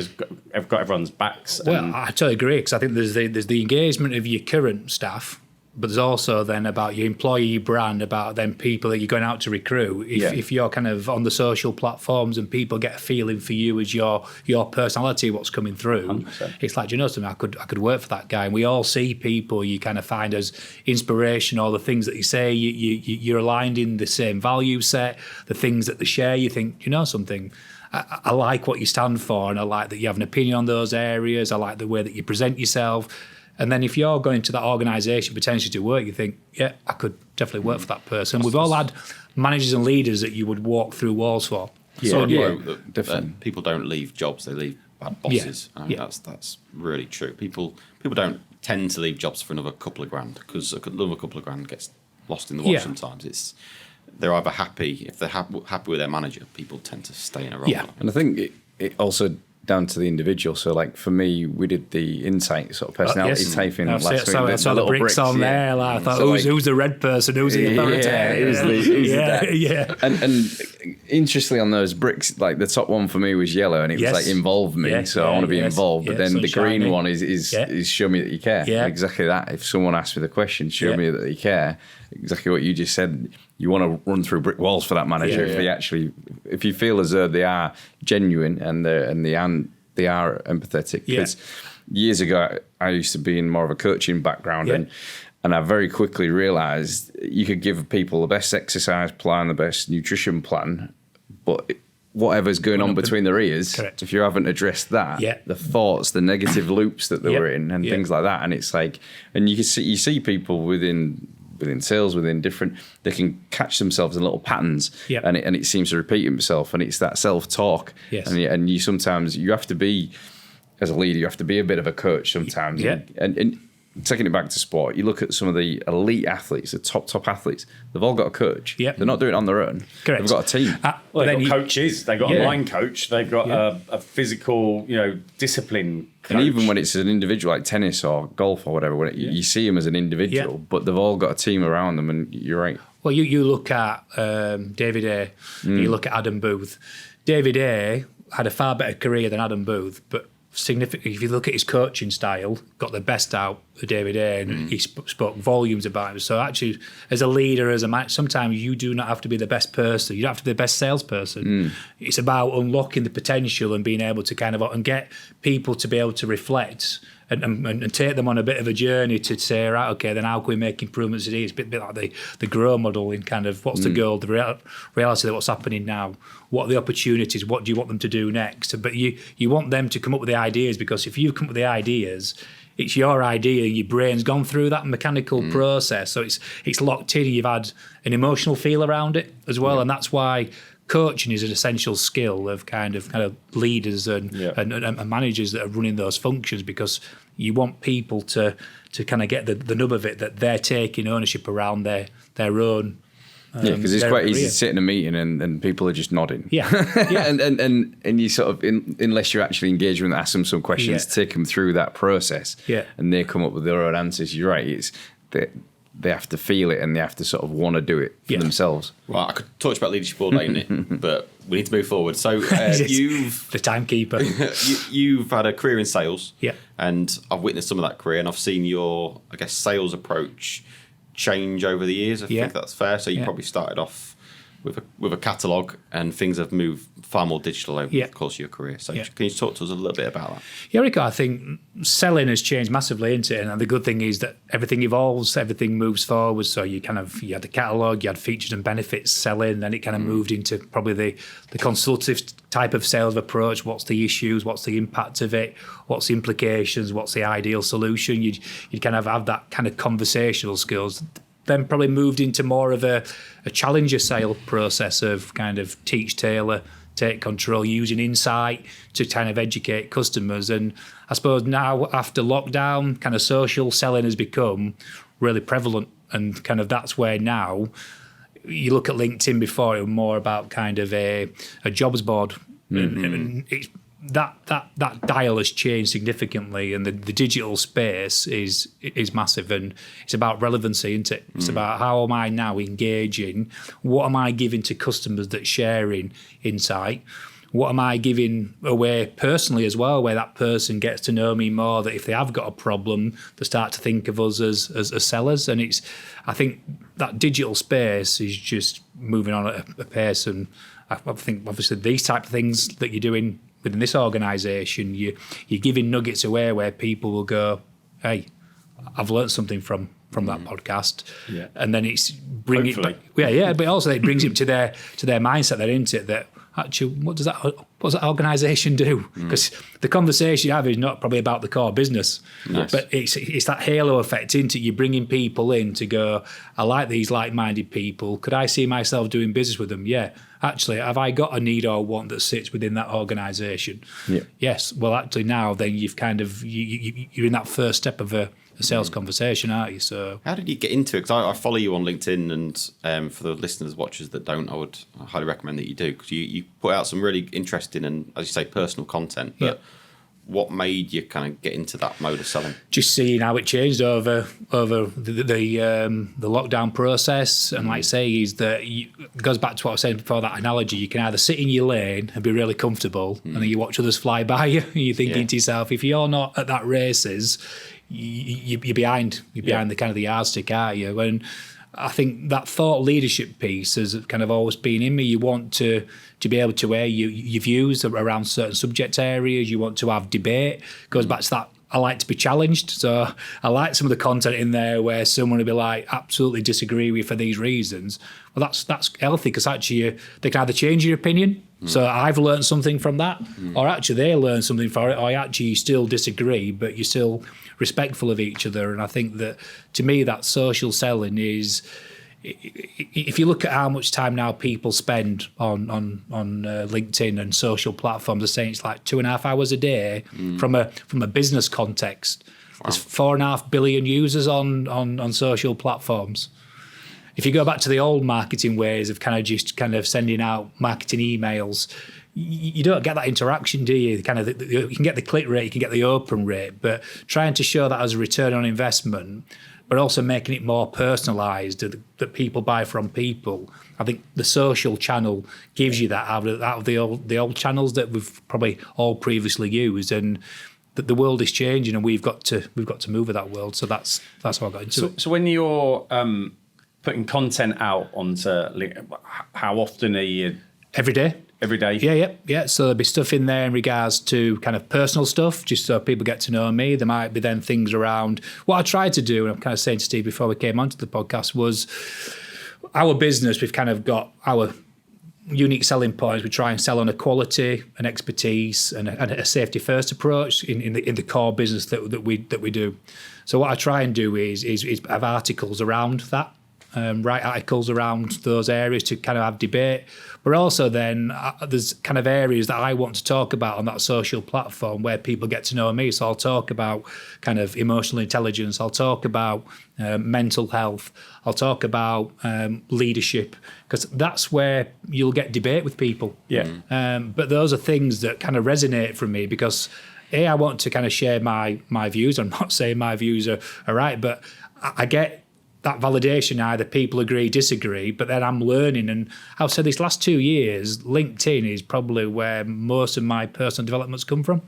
have got everyone's backs. Well, I totally agree, because I think there's the engagement of your current staff, but there's also then about your employee brand, about then people that you're going out to recruit. If you're kind of on the social platforms and people get a feeling for you as your personality, what's coming through, 100%. It's like, something, I could work for that guy. And we all see people you kind of find as inspiration, or the things that you say, you're aligned in the same value set, the things that they share, you think, something, I like what you stand for, and I like that you have an opinion on those areas. I like the way that you present yourself. And then if you're going to that organisation potentially to work, you think, I could definitely work for that person. We've all had managers and leaders that you would walk through walls for. Definitely. People don't leave jobs; they leave bad bosses. That's really true. People don't tend to leave jobs for another couple of grand, because another couple of grand gets lost in the wash sometimes. They're either happy, if they're happy with their manager, people tend to stay in a role. And I think it also down to the individual. So, like for me, we did the insight sort of personality typing last week. I saw the bricks on there. Like, I thought, who's the red person? Who's the authority? Who's the And interestingly, on those bricks, like the top one for me was yellow, and it was like involve me. So I want to be involved. But then the green one is show me that you care. Exactly that. If someone asks me the question, show me that you care. Exactly what you just said. You want to run through brick walls for that manager if you feel as though they are genuine and they are empathetic. Because years ago, I used to be in more of a coaching background, and I very quickly realised you could give people the best exercise plan, the best nutrition plan, but whatever's going on between their ears, if you haven't addressed that, the thoughts, the negative loops that they were in, and things like that, and it's like, and you see people within sales, within different, they can catch themselves in little patterns, and it seems to repeat itself, and it's that self-talk. And you sometimes, you have to be, as a leader, you have to be a bit of a coach sometimes. And taking it back to sport, you look at some of the elite athletes, the top athletes, they've all got a coach. They're not doing it on their own. They've got a team. They've got coaches, they've got a line coach, they've got a physical, discipline coach. And even when it's an individual, like tennis or golf or whatever, you see them as an individual, but they've all got a team around them, and you're right. Well, you look at David A, you look at Adam Booth. David A had a far better career than Adam Booth, but significantly, if you look at his coaching style, got the best out of David A, and he spoke volumes about him. So actually, as a leader, as a man, sometimes you do not have to be the best person. You don't have to be the best salesperson. It's about unlocking the potential and being able to kind of and get people to be able to reflect and take them on a bit of a journey to say, right, okay, then how can we make improvements today? It's a bit like the grow model in kind of what's the goal, the reality of what's happening now, what are the opportunities, what do you want them to do next? But you want them to come up with the ideas, because if you come up with the ideas, it's your idea. Your brain's gone through that mechanical process, so it's locked in. You've had an emotional feel around it as well, and that's why coaching is an essential skill of kind of leaders and managers that are running those functions, because you want people to kind of get the nub of it, that they're taking ownership around their own. Because it's quite easy to sit in a meeting and people are just nodding. Yeah. and you sort of, unless you're actually engaged with them, ask them some questions, take them through that process, and they come up with their own answers. You're right. It's they have to feel it and they have to sort of want to do it for themselves. Right, I could talk about leadership all day, Nick, but we need to move forward. So you've the timekeeper. You've had a career in sales, yeah, and I've witnessed some of that career, and I've seen your, I guess, sales approach change over the years. I think that's fair. So you probably started off with a catalogue, and things have moved far more digital over the course of your career. So can you talk to us a little bit about that? Yeah, Rico, I think selling has changed massively, isn't it? And the good thing is that everything evolves, everything moves forward. So you had the catalogue, you had features and benefits selling, then it kind of moved into probably the consultative type of sales approach. What's the issues? What's the impact of it? What's the implications? What's the ideal solution? You'd kind of have that kind of conversational skills. Then probably moved into more of a challenger sale process of kind of teach, tailor, take control, using insight to kind of educate customers. And I suppose now after lockdown, kind of social selling has become really prevalent, and kind of that's where now you look at LinkedIn. Before, it was more about kind of a jobs board, and it's that dial has changed significantly, and the digital space is massive, and it's about relevancy, isn't it? It's about how am I now engaging? What am I giving to customers that's sharing insight? What am I giving away personally as well, where that person gets to know me more, that if they have got a problem, they start to think of us as sellers. And I think that digital space is just moving on at a pace, and I think obviously these type of things that you're doing within this organisation, you're giving nuggets away where people will go, hey, I've learned something from that podcast, and then it's bringing it back, but also it brings it to their mindset, that isn't it, that actually what does that organisation do? Because the conversation you have is not probably about the core business, but it's that halo effect, isn't it? You're bringing people in to go, I like these like-minded people. Could I see myself doing business with them? Yeah. Actually, have I got a need or want that sits within that organisation? Yeah. Yes. Well, actually, now then you've kind of you're in that first step of a sales conversation, aren't you? So, how did you get into it? Because I follow you on LinkedIn, and for the listeners, watchers that don't, I highly recommend that you do, because you put out some really interesting and, as you say, personal content. But what made you kind of get into that mode of selling? Just seeing how it changed over the lockdown process, and like I say, is that it goes back to what I was saying before, that analogy. You can either sit in your lane and be really comfortable, and then you watch others fly by you, and you're thinking to yourself, if you're not at that races, you're behind. You're behind the kind of the yardstick, aren't you? And I think that thought leadership piece has kind of always been in me. You want to be able to air your views around certain subject areas. You want to have debate. Goes back to that, I like to be challenged. So I like some of the content in there where someone will be like, absolutely disagree with you for these reasons. Well, that's healthy, because actually they can either change your opinion. So I've learned something from that, or actually they learn something from it, or actually you still disagree, but you're still respectful of each other. And I think that, to me, that social selling is, if you look at how much time now people spend on LinkedIn and social platforms, they're saying it's like 2.5 hours a day from a business context. Wow. There's 4.5 billion users on social platforms. If you go back to the old marketing ways of kind of sending out marketing emails, you don't get that interaction, do you? You can get the click rate, you can get the open rate, but trying to show that as a return on investment, but also making it more personalised, that people buy from people. I think the social channel gives you that out of the old channels that we've probably all previously used, and that the world is changing, and we've got to move with that world. So that's how I got into it. So when you're putting content out onto LinkedIn, how often are you? Every day. Every day? Yeah. So there'll be stuff in there in regards to kind of personal stuff, just so people get to know me. There might be then things around what I tried to do, and I'm kind of saying to Steve before we came onto the podcast, was our business. We've kind of got our unique selling points. We try and sell on a quality, an expertise, and a safety first approach in the core business that we do. So what I try and do is have articles around that, write articles around those areas to kind of have debate. But also then there's kind of areas that I want to talk about on that social platform where people get to know me. So I'll talk about kind of emotional intelligence. I'll talk about mental health. I'll talk about leadership, because that's where you'll get debate with people. Yeah. But those are things that kind of resonate from me because, I want to kind of share my views. I'm not saying my views are right, but I get that validation, either people agree, disagree, but then I'm learning. And I've said these last 2 years, LinkedIn is probably where most of my personal developments come from.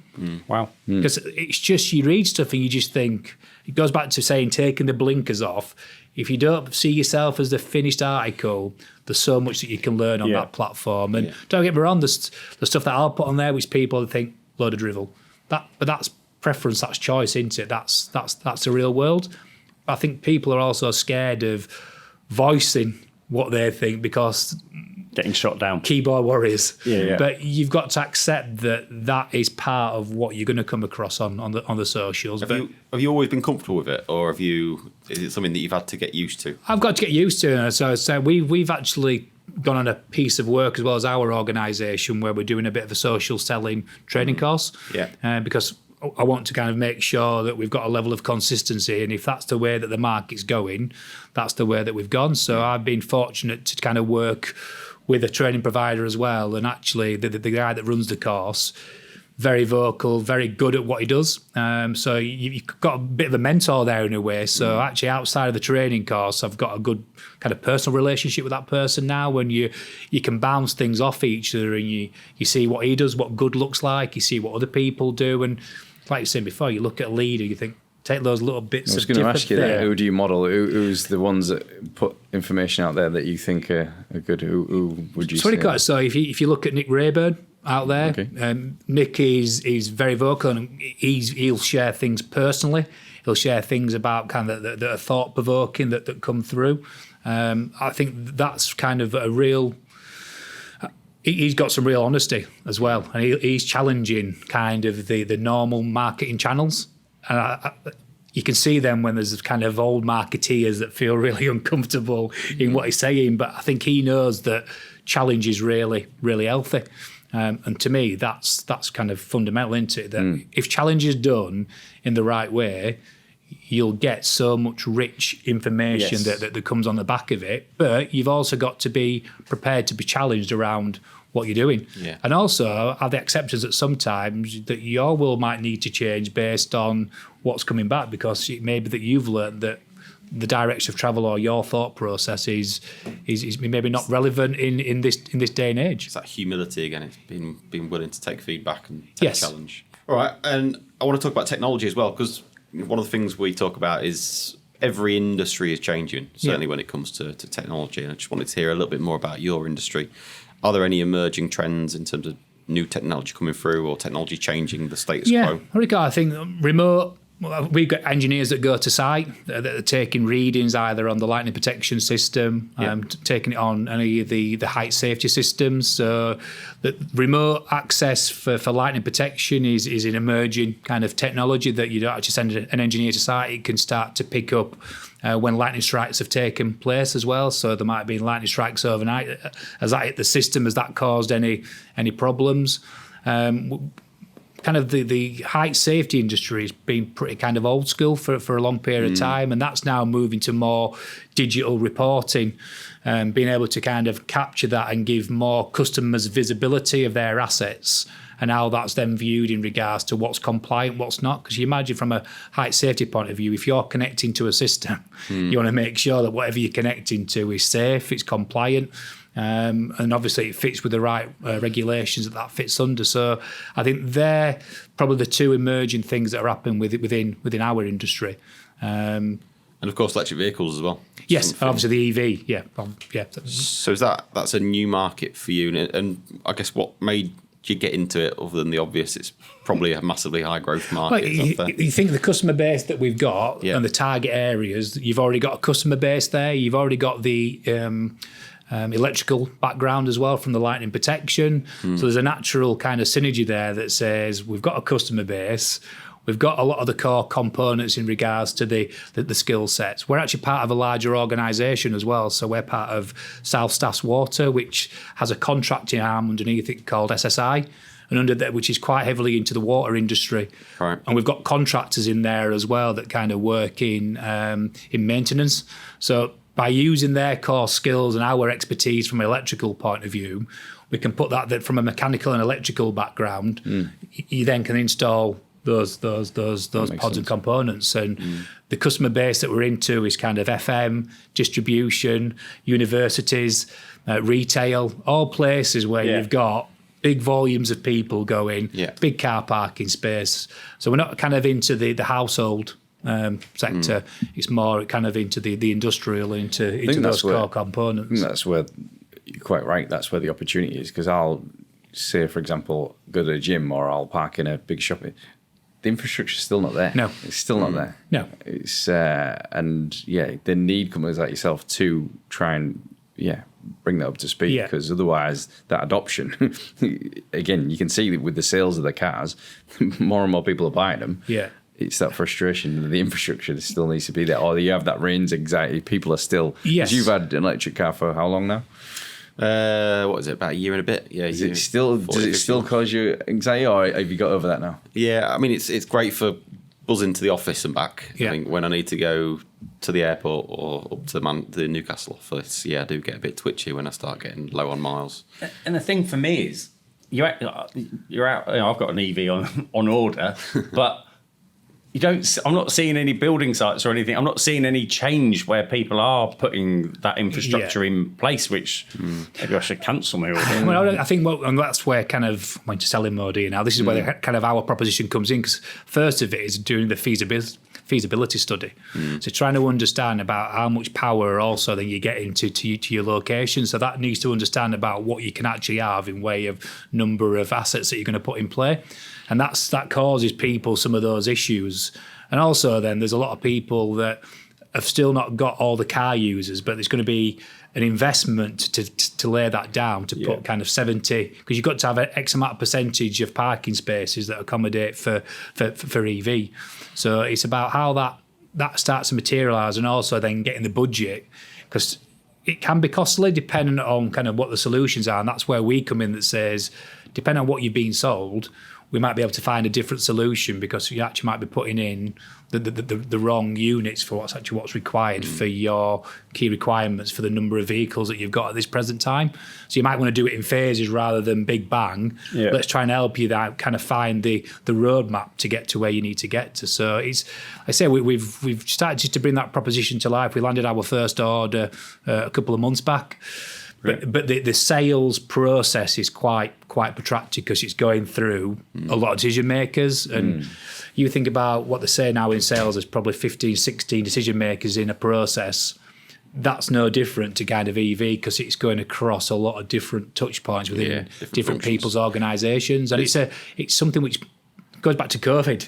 Wow. Because it's just, you read stuff and you just think, it goes back to saying taking the blinkers off. If you don't see yourself as the finished article, there's so much that you can learn on that platform. And don't get me wrong, the stuff that I'll put on there, which people think, load of drivel. But that's preference, that's choice, isn't it? That's the real world. I think people are also scared of voicing what they think because getting shot down. Keyboard warriors. Yeah. But you've got to accept that is part of what you're going to come across on the socials. Have you always been comfortable with it, or is it something that you've had to get used to? I've got to get used to it. So we've actually gone on a piece of work as well as our organisation where we're doing a bit of a social selling training course. Because I want to kind of make sure that we've got a level of consistency, and if that's the way that the market's going, that's the way that we've gone. So I've been fortunate to kind of work with a training provider as well, and actually the guy that runs the course, very vocal, very good at what he does. So you've got a bit of a mentor there in a way. So actually outside of the training course, I've got a good kind of personal relationship with that person now, when you can bounce things off each other and you see what he does, what good looks like, you see what other people do. And like you said before, you look at a leader, you think, take those little bits. I was going to ask you that. Who do you model? Who's the ones that put information out there that you think are good? Who would you say? Cool. So if you look at Nick Rayburn out there, Nick is very vocal, and he'll share things personally. He'll share things about kind of that are thought provoking that come through. I think that's kind of a real. He's got some real honesty as well, and he's challenging kind of the normal marketing channels. And you can see them when there's kind of old marketeers that feel really uncomfortable in what he's saying. But I think he knows that challenge is really, really healthy. And to me, that's kind of fundamental, isn't it? That if challenge is done in the right way, you'll get so much rich information that comes on the back of it. But you've also got to be prepared to be challenged around what you're doing. Yeah. And also have the acceptance that sometimes that your will might need to change based on what's coming back, because it may be that you've learned that the direction of travel or your thought process is maybe not relevant in this day and age. It's that humility again. It's being willing to take feedback and take challenge. All right, and I want to talk about technology as well, because one of the things we talk about is every industry is changing, certainly when it comes to technology. And I just wanted to hear a little bit more about your industry. Are there any emerging trends in terms of new technology coming through or technology changing the status quo? I think remote. We've got engineers that go to site that are taking readings either on the lightning protection system, taking it on any of the height safety systems. So the remote access for lightning protection is an emerging kind of technology that you don't actually send an engineer to site. It can start to pick up when lightning strikes have taken place as well. So there might be lightning strikes overnight. Has that hit the system? Has that caused any problems? Kind of the height safety industry has been pretty kind of old school for a long period of time, and that's now moving to more digital reporting, being able to kind of capture that and give more customers visibility of their assets and how that's then viewed in regards to what's compliant, what's not. Because you imagine from a height safety point of view, if you're connecting to a system, you want to make sure that whatever you're connecting to is safe, it's compliant. And obviously it fits with the right regulations that fits under. So I think they're probably the two emerging things that are happening within our industry. And of course electric vehicles as well. Yes, obviously the EV, yeah. So that's a new market for you, and I guess what made you get into it other than the obvious? It's probably a massively high growth market. Well, you think the customer base that we've got and the target areas, you've already got a customer base there, you've already got the electrical background as well from the lightning protection. So there's a natural kind of synergy there that says we've got a customer base, we've got a lot of the core components in regards to the skill sets. We're actually part of a larger organisation as well. So we're part of South Staffs Water, which has a contracting arm underneath it called SSI, and under that, which is quite heavily into the water industry. Right. And we've got contractors in there as well that kind of work in maintenance. So by using their core skills and our expertise from an electrical point of view, we can put that from a mechanical and electrical background. You then can install those pods and components. And the customer base that we're into is kind of FM, distribution, universities, retail, all places where you've got big volumes of people going, big car parking space. So we're not kind of into the household sector. It's more kind of into the industrial, into those core components. I think that's where, you're quite right, that's where the opportunity is. Because I'll say, for example, go to a gym or I'll park in a big shopping. The infrastructure's still not there. No. It's still not there. No. It's they need companies like yourself to try and bring that up to speed, because otherwise that adoption, again, you can see with the sales of the cars, more and more people are buying them. Yeah. It's that frustration. The infrastructure still needs to be there. Or you have that range anxiety. People are still... Yes. 'Cause you've had an electric car for how long now? What is it, about a year and a bit? Yeah. Does it still cause you anxiety, or have you got over that now? Yeah, I mean, it's great for buzzing to the office and back. Yeah. I think when I need to go to the airport or up to the Newcastle office, I do get a bit twitchy when I start getting low on miles. And the thing for me is, you're out. I've got an EV on order, but I'm not seeing any building sites or anything. I'm not seeing any change where people are putting that infrastructure in place, which maybe I should cancel my order. Well, I think and that's where kind of went to selling mode here now. This is where kind of our proposition comes in, because first of it is doing the feasibility study. So trying to understand about how much power also then you get into to your location. So that needs to understand about what you can actually have in way of number of assets that you're going to put in play. And that causes people some of those issues. And also then there's a lot of people that have still not got all the car users, but there's going to be an investment to lay that down, to put kind of 70, because you've got to have an X amount of percentage of parking spaces that accommodate for EV. So it's about how that starts to materialise, and also then getting the budget, because it can be costly depending on kind of what the solutions are. And that's where we come in, that says, depending on what you've been sold, we might be able to find a different solution, because you actually might be putting in the wrong units for what's required for your key requirements for the number of vehicles that you've got at this present time. So you might want to do it in phases rather than big bang. Yeah. Let's try and help you out, kind of find the roadmap to get to where you need to get to. So it's, I say we've started just to bring that proposition to life. We landed our first order a couple of months back. But the sales process is quite protracted, because it's going through a lot of decision makers. And you think about what they say now in sales, there's probably 15, 16 decision makers in a process. That's no different to kind of EV, because it's going across a lot of different touch points within different people's organisations. And it's something which goes back to COVID.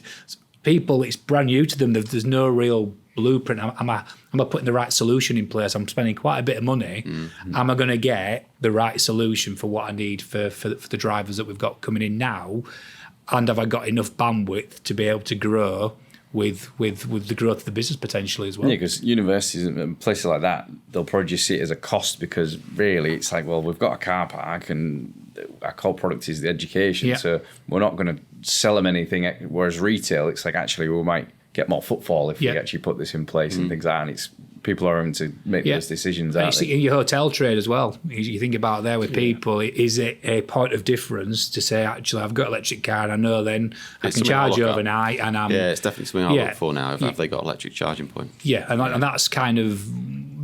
People, it's brand new to them. There's no real blueprint. Am I putting the right solution in place? I'm spending quite a bit of money. Am I going to get the right solution for what I need for the drivers that we've got coming in now? And have I got enough bandwidth to be able to grow with the growth of the business potentially as well? Yeah, because universities and places like that, they'll probably just see it as a cost, because really it's like, well, we've got a car park and our core product is the education, so we're not going to sell them anything. Whereas retail, it's like, actually we might get more footfall if we actually put this in place and things like that. And it's people are having to make those decisions. And in your hotel trade as well, you think about there with people, is it a point of difference to say, actually, I've got an electric car and I know then I can charge overnight, and it's definitely something I look for now. Have they got electric charging point? And that's kind of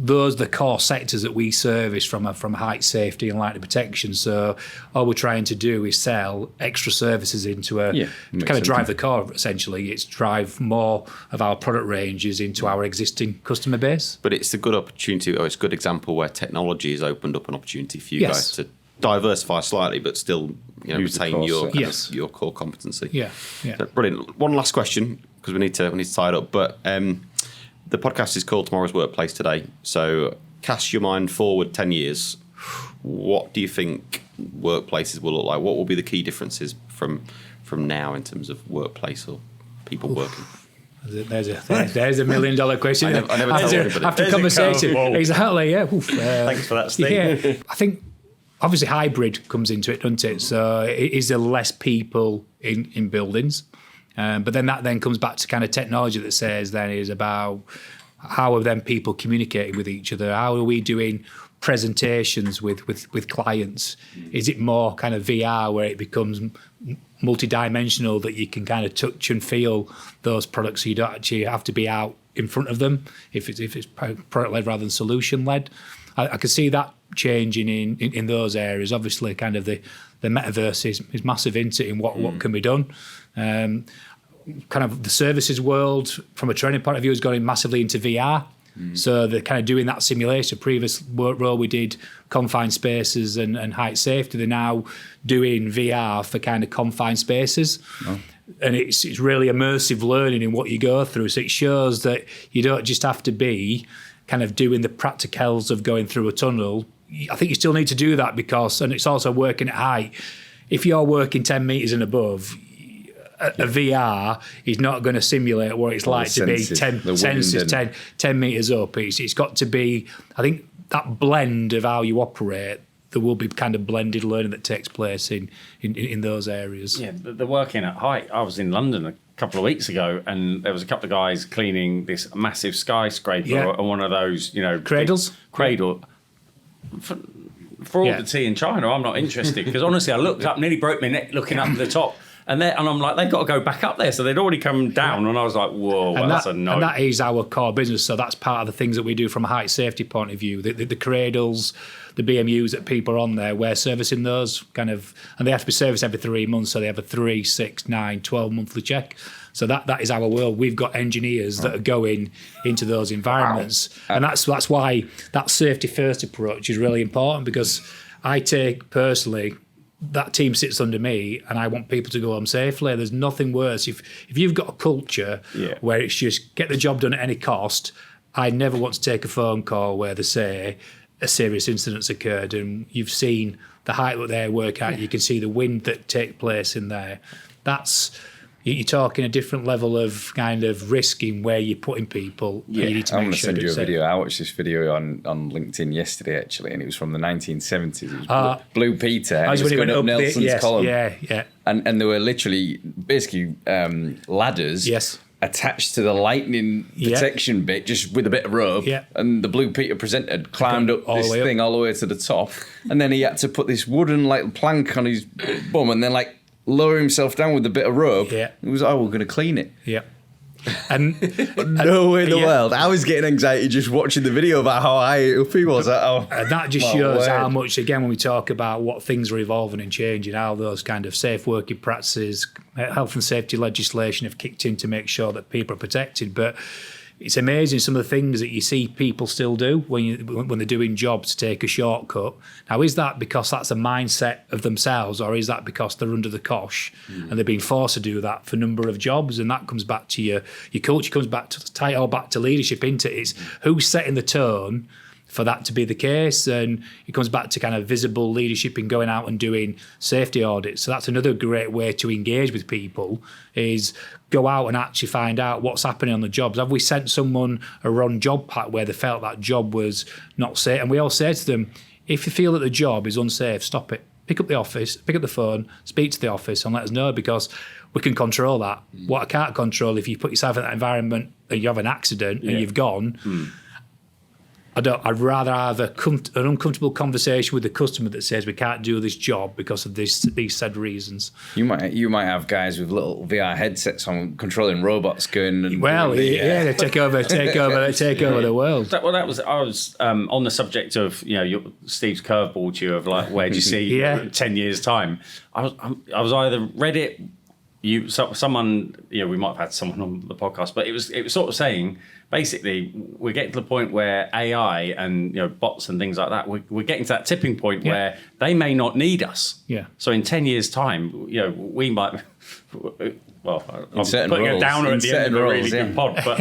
the core sectors that we service from height safety and lightning protection. So all we're trying to do is sell extra services into kind of drive the core, essentially. It's drive more of our product ranges into our existing customer base. But it's a good opportunity, or it's a good example where technology has opened up an opportunity for you guys to diversify slightly, but still retain your core competency. So, brilliant. One last question, because we need to tie it up. But the podcast is called Tomorrow's Workplace Today. So cast your mind forward 10 years. what do you think workplaces will look like? What will be the key differences from now in terms of workplace or people working? There's a $1 million question. I never tell anybody. After conversation, exactly. Yeah. Thanks for that, Steve. Yeah, I think obviously hybrid comes into it, doesn't it? So is there less people in buildings? But then that then comes back to kind of technology that says then is about how are then people communicating with each other? How are we doing presentations with clients? Is it more kind of VR where it becomes multi-dimensional that you can kind of touch and feel those products, so you don't actually have to be out in front of them if it's product-led rather than solution-led? I can see that changing in those areas. Obviously, kind of the metaverse is massive into it in what can be done. Kind of the services world, from a training point of view, has gone in massively into VR. So they're kind of doing that simulation. Previous role we did confined spaces and height safety. They're now doing VR for kind of confined spaces. Oh. And it's really immersive learning in what you go through. So it shows that you don't just have to be kind of doing the practicals of going through a tunnel. I think you still need to do that and it's also working at height. If you're working 10 metres and above, a VR is not going to simulate what it's like to be 10 metres up. It's got to be, I think, that blend of how you operate. There will be kind of blended learning that takes place in those areas. Yeah, the working at height. I was in London a couple of weeks ago, and there was a couple of guys cleaning this massive skyscraper on one of those, cradles. Cradle. For all the tea in China, I'm not interested, because honestly, I looked up, nearly broke my neck looking up at the top. And I'm like, they've got to go back up there. So they'd already come down, and I was like, whoa, that's a no. And that is our core business. So that's part of the things that we do from a height safety point of view. The cradles, the BMUs that people are on there, we're servicing those kind of, and they have to be serviced every 3 months. So they have a 3, 6, 9, 12 monthly check. So that is our world. We've got engineers that are going into those environments. Wow. And that's why that safety first approach is really important, because I take personally, that team sits under me and I want people to go home safely. There's nothing worse. If you've got a culture where it's just get the job done at any cost, I never want to take a phone call where they say a serious incident's occurred and you've seen the height that they work at, you can see the wind that take place in there. You're talking a different level of kind of risk in where you're putting people. Yeah, you need to I'm going to send you a video. I watched this video on LinkedIn yesterday, actually, and it was from the 1970s. It was Blue Peter. And it was going up Nelson's column. Yeah. And there were literally, basically, ladders attached to the lightning protection bit, just with a bit of rope. Yeah. And the Blue Peter presenter climbed up this thing all the way to the top. And then he had to put this wooden plank on his bum and then lower himself down with a bit of rope. Yeah. It was, we're going to clean it. Yeah. And no way in the world. I was getting anxiety just watching the video about how high he was. And that just shows how much, again, when we talk about what things are evolving and changing, how those kind of safe working practices, health and safety legislation have kicked in to make sure that people are protected. But it's amazing some of the things that you see people still do when they're doing jobs to take a shortcut. Now, is that because that's a mindset of themselves, or is that because they're under the cosh and they're being forced to do that for a number of jobs? And that comes back to your culture, comes back to tie it all back to leadership, into it. It's who's setting the tone for that to be the case. And it comes back to kind of visible leadership in going out and doing safety audits. So that's another great way to engage with people, is go out and actually find out what's happening on the jobs. Have we sent someone a wrong job pack where they felt that job was not safe? And we all say to them, if you feel that the job is unsafe, stop it. Pick up the phone, speak to the office and let us know, because we can control that. What I can't control, if you put yourself in that environment and you have an accident and you've gone, I'd rather have an uncomfortable conversation with the customer that says we can't do this job because of these said reasons. You might have guys with little VR headsets on controlling robots going. And they take over the world. I was on the subject of Steve's curveball to you of where do you see 10 years time. I was either Reddit. Someone we might have had someone on the podcast, but it was sort of saying basically we're getting to the point where AI and bots and things like that, we're getting to that tipping point where they may not need us. Yeah. So in 10 years' time, we might. Well, I'm putting roles. a downer at the end of a really good pod, but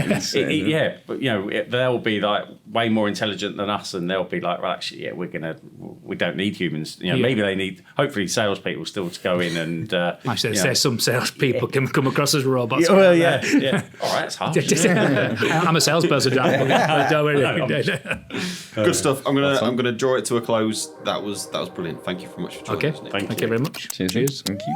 they'll be like way more intelligent than us, and they'll be like, well, actually, we don't need humans. Maybe they need, hopefully, salespeople still to go in and. Actually, there's some salespeople can come across as robots. Well, yeah. All right, it's harsh. I'm a salesperson, John. Don't worry. Good stuff. I'm gonna draw it to a close. That was brilliant. Thank you very much for joining us, Nick. Thank you very much. Cheers. Thank you.